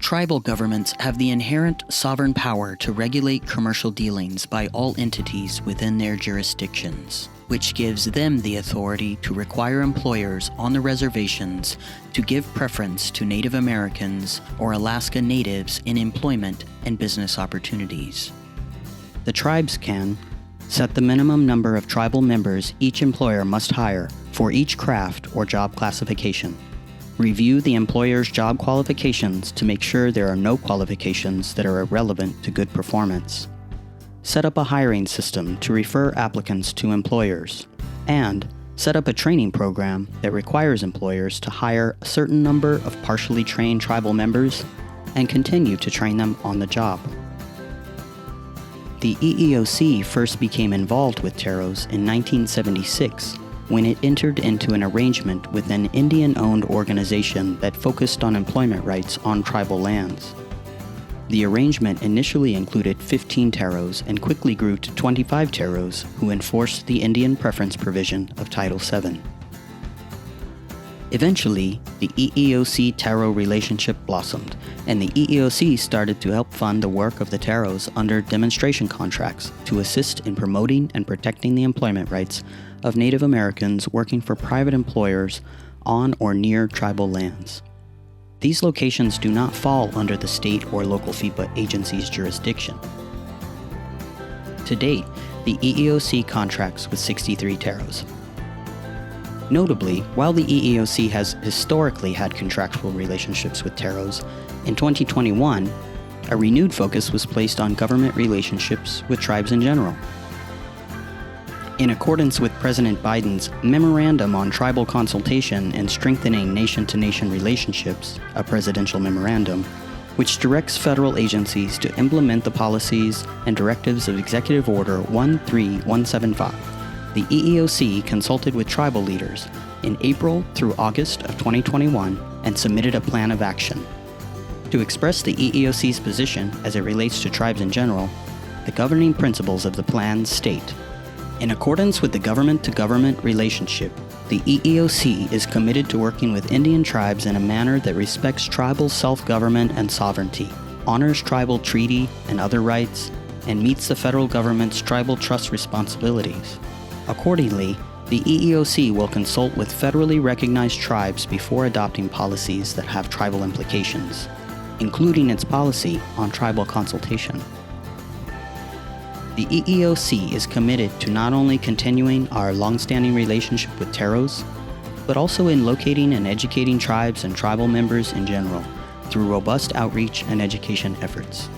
Tribal governments have the inherent sovereign power to regulate commercial dealings by all entities within their jurisdictions, which gives them the authority to require employers on the reservations to give preference to Native Americans or Alaska Natives in employment and business opportunities. The tribes can set the minimum number of tribal members each employer must hire for each craft or job classification. Review the employer's job qualifications to make sure there are no qualifications that are irrelevant to good performance. Set up a hiring system to refer applicants to employers. And set up a training program that requires employers to hire a certain number of partially trained tribal members and continue to train them on the job. The EEOC first became involved with TEROs in 1976 when it entered into an arrangement with an Indian-owned organization that focused on employment rights on tribal lands. The arrangement initially included 15 TEROs and quickly grew to 25 TEROs who enforced the Indian preference provision of Title VII. Eventually, the EEOC-TERO relationship blossomed, and the EEOC started to help fund the work of the TEROs under demonstration contracts to assist in promoting and protecting the employment rights of Native Americans working for private employers on or near tribal lands. These locations do not fall under the state or local FEPA agency's jurisdiction. To date, the EEOC contracts with 63 TEROs. Notably, while the EEOC has historically had contractual relationships with TEROs, in 2021, a renewed focus was placed on government relationships with tribes in general. In accordance with President Biden's Memorandum on Tribal Consultation and Strengthening Nation-to-Nation Relationships, a presidential memorandum, which directs federal agencies to implement the policies and directives of Executive Order 13175, the EEOC consulted with tribal leaders in April through August of 2021 and submitted a plan of action. To express the EEOC's position as it relates to tribes in general, the governing principles of the plan state: in accordance with the government-to-government relationship, the EEOC is committed to working with Indian tribes in a manner that respects tribal self-government and sovereignty, honors tribal treaty and other rights, and meets the federal government's tribal trust responsibilities. Accordingly, the EEOC will consult with federally recognized tribes before adopting policies that have tribal implications, including its policy on tribal consultation. The EEOC is committed to not only continuing our long-standing relationship with TEROs, but also in locating and educating tribes and tribal members in general through robust outreach and education efforts.